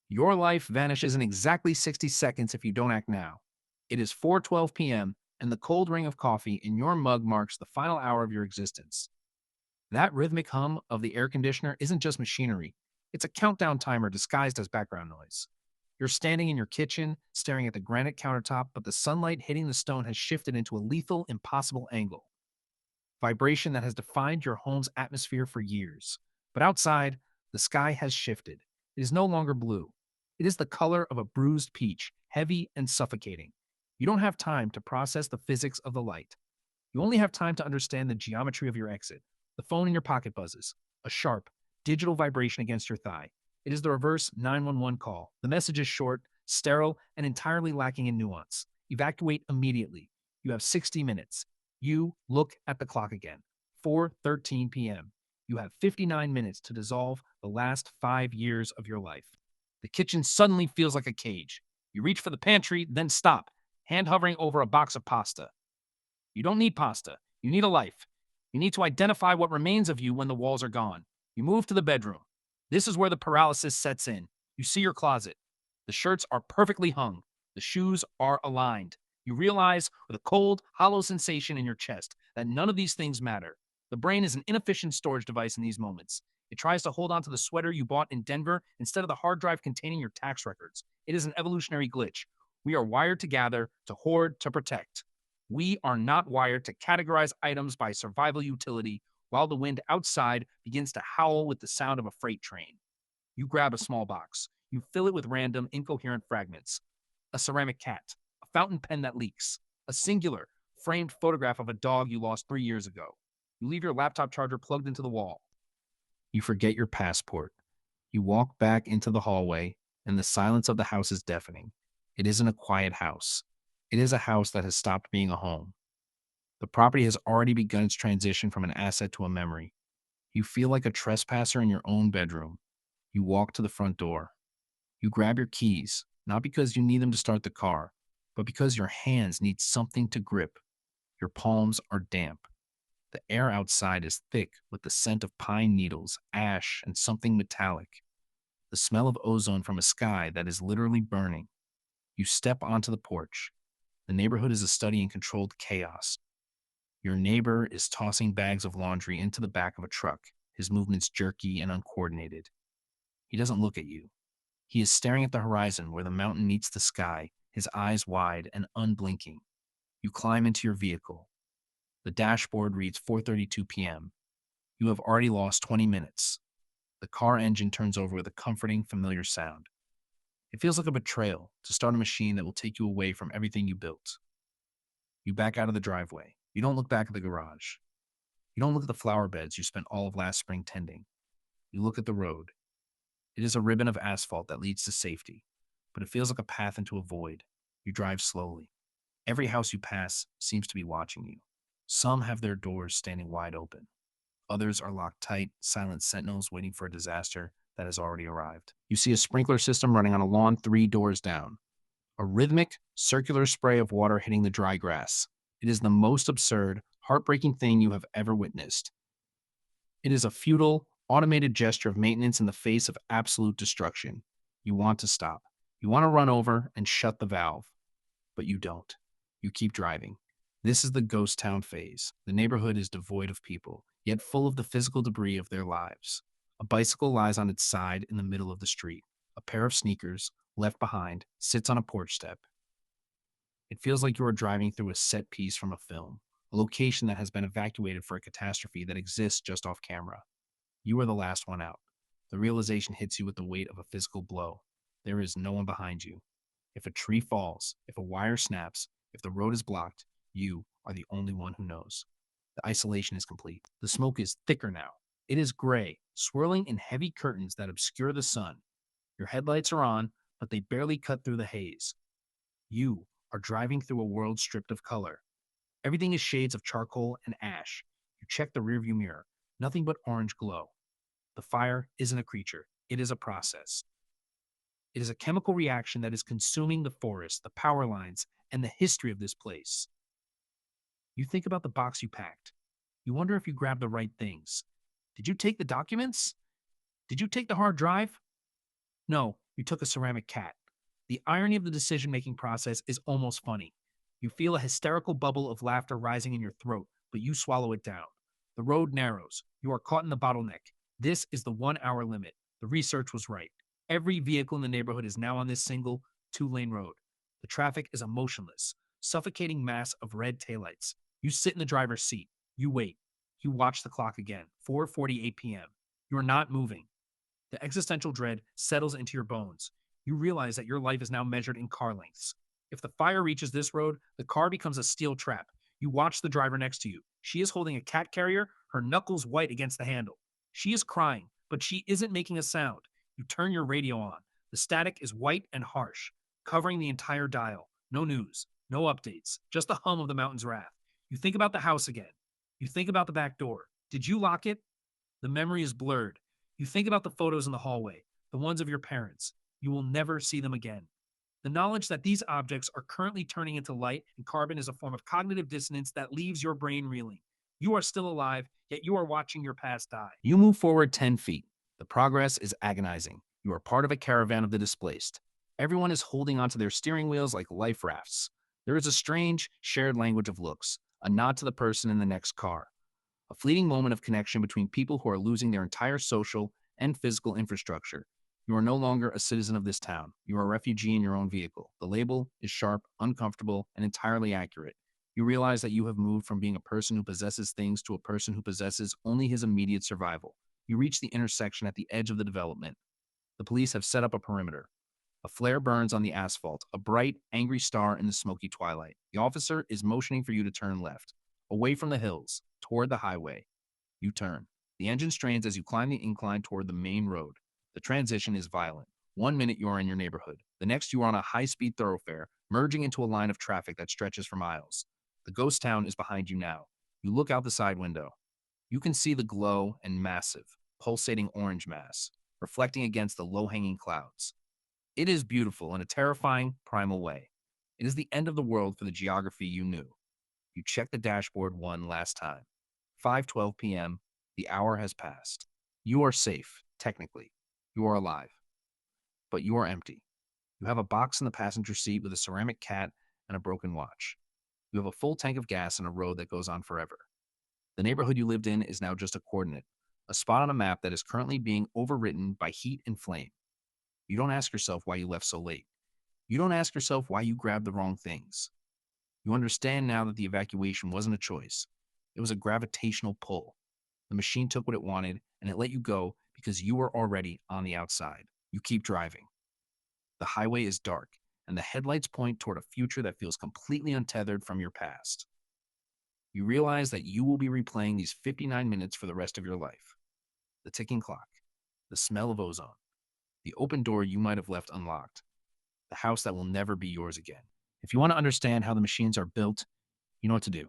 Your life vanishes in exactly 60 seconds if you don't act now. It is 4:12 p.m., and the cold ring of coffee in your mug marks the final hour of your existence. That rhythmic hum of the air conditioner isn't just machinery, it's a countdown timer disguised as background noise. You're standing in your kitchen, staring at the granite countertop, but the sunlight hitting the stone has shifted into a lethal, impossible angle. Vibration that has defined your home's atmosphere for years. But outside, the sky has shifted. It is no longer blue. It is the color of a bruised peach, heavy and suffocating. You don't have time to process the physics of the light. You only have time to understand the geometry of your exit. The phone in your pocket buzzes, a sharp, digital vibration against your thigh. It is the reverse 911 call. The message is short, sterile, and entirely lacking in nuance. Evacuate immediately. You have 60 minutes. You look at the clock again. 4:13 p.m. You have 59 minutes to dissolve the last 5 years of your life. The kitchen suddenly feels like a cage. You reach for the pantry, then stop, hand hovering over a box of pasta. You don't need pasta. You need a life. You need to identify what remains of you when the walls are gone. You move to the bedroom. This is where the paralysis sets in. You see your closet. The shirts are perfectly hung. The shoes are aligned. You realize with a cold, hollow sensation in your chest that none of these things matter. The brain is an inefficient storage device in these moments. It tries to hold on to the sweater you bought in Denver instead of the hard drive containing your tax records. It is an evolutionary glitch. We are wired to gather, to hoard, to protect. We are not wired to categorize items by survival utility while the wind outside begins to howl with the sound of a freight train. You grab a small box. You fill it with random, incoherent fragments. A ceramic cat, a fountain pen that leaks, a singular, framed photograph of a dog you lost 3 years ago. You leave your laptop charger plugged into the wall. You forget your passport. You walk back into the hallway, and the silence of the house is deafening. It isn't a quiet house. It is a house that has stopped being a home. The property has already begun its transition from an asset to a memory. You feel like a trespasser in your own bedroom. You walk to the front door. You grab your keys, not because you need them to start the car, but because your hands need something to grip. Your palms are damp. The air outside is thick with the scent of pine needles, ash, and something metallic. The smell of ozone from a sky that is literally burning. You step onto the porch. The neighborhood is a study in controlled chaos. Your neighbor is tossing bags of laundry into the back of a truck, his movements jerky and uncoordinated. He doesn't look at you. He is staring at the horizon where the mountain meets the sky, his eyes wide and unblinking. You climb into your vehicle. The dashboard reads 4:32 p.m. You have already lost 20 minutes. The car engine turns over with a comforting, familiar sound. It feels like a betrayal to start a machine that will take you away from everything you built. You back out of the driveway. You don't look back at the garage. You don't look at the flower beds you spent all of last spring tending. You look at the road. It is a ribbon of asphalt that leads to safety, but it feels like a path into a void. You drive slowly. Every house you pass seems to be watching you. Some have their doors standing wide open. Others are locked tight, silent sentinels waiting for a disaster that has already arrived. You see a sprinkler system running on a lawn 3 doors down. A rhythmic, circular spray of water hitting the dry grass. It is the most absurd, heartbreaking thing you have ever witnessed. It is a futile, automated gesture of maintenance in the face of absolute destruction. You want to stop. You want to run over and shut the valve, but you don't. You keep driving. This is the ghost town phase. The neighborhood is devoid of people, yet full of the physical debris of their lives. A bicycle lies on its side in the middle of the street. A pair of sneakers, left behind, sits on a porch step. It feels like you are driving through a set piece from a film, a location that has been evacuated for a catastrophe that exists just off camera. You are the last one out. The realization hits you with the weight of a physical blow. There is no one behind you. If a tree falls, if a wire snaps, if the road is blocked, you are the only one who knows. The isolation is complete. The smoke is thicker now. It is gray, swirling in heavy curtains that obscure the sun. Your headlights are on, but they barely cut through the haze. You are driving through a world stripped of color. Everything is shades of charcoal and ash. You check the rearview mirror. Nothing but orange glow. The fire isn't a creature. It is a process. It is a chemical reaction that is consuming the forest, the power lines, and the history of this place. You think about the box you packed. You wonder if you grabbed the right things. Did you take the documents? Did you take the hard drive? No, You took a ceramic cat. The irony of the decision making process is almost funny. You feel a hysterical bubble of laughter rising in your throat, but you swallow it down. The road narrows. You are caught in the bottleneck. This is the 1 hour limit. The research was right. Every vehicle in the neighborhood is now on this single 2 lane road. The traffic is a motionless, suffocating mass of red taillights. You sit in the driver's seat. You wait. You watch the clock again. 4:48 p.m. You are not moving. The existential dread settles into your bones. You realize that your life is now measured in car lengths. If the fire reaches this road, the car becomes a steel trap. You watch the driver next to you. She is holding a cat carrier, her knuckles white against the handle. She is crying, but she isn't making a sound. You turn your radio on. The static is white and harsh, covering the entire dial. No news, no updates, just the hum of the mountain's wrath. You think about the house again. You think about the back door. Did you lock it? The memory is blurred. You think about the photos in the hallway, the ones of your parents. You will never see them again. The knowledge that these objects are currently turning into light and carbon is a form of cognitive dissonance that leaves your brain reeling. You are still alive, yet you are watching your past die. You move forward 10 feet. The progress is agonizing. You are part of a caravan of the displaced. Everyone is holding onto their steering wheels like life rafts. There is a strange, shared language of looks, a nod to the person in the next car, a fleeting moment of connection between people who are losing their entire social and physical infrastructure. You are no longer a citizen of this town. You are a refugee in your own vehicle. The label is sharp, uncomfortable, and entirely accurate. You realize that you have moved from being a person who possesses things to a person who possesses only his immediate survival. You reach the intersection at the edge of the development. The police have set up a perimeter. A flare burns on the asphalt, a bright, angry star in the smoky twilight. The officer is motioning for you to turn left, away from the hills, toward the highway. You turn. The engine strains as you climb the incline toward the main road. The transition is violent. 1 minute you are in your neighborhood. The next you are on a high-speed thoroughfare, merging into a line of traffic that stretches for miles. The ghost town is behind you now. You look out the side window. You can see the glow and massive, pulsating orange mass, reflecting against the low-hanging clouds. It is beautiful in a terrifying, primal way. It is the end of the world for the geography you knew. You check the dashboard one last time. 5:12 p.m. The hour has passed. You are safe, technically. You are alive. But you are empty. You have a box in the passenger seat with a ceramic cat and a broken watch. You have a full tank of gas and a road that goes on forever. The neighborhood you lived in is now just a coordinate, a spot on a map that is currently being overwritten by heat and flame. You don't ask yourself why you left so late. You don't ask yourself why you grabbed the wrong things. You understand now that the evacuation wasn't a choice. It was a gravitational pull. The machine took what it wanted and it let you go because you were already on the outside. You keep driving. The highway is dark and the headlights point toward a future that feels completely untethered from your past. You realize that you will be replaying these 59 minutes for the rest of your life. The ticking clock, the smell of ozone, the open door you might have left unlocked, the house that will never be yours again. If you want to understand how the machines are built, you know what to do.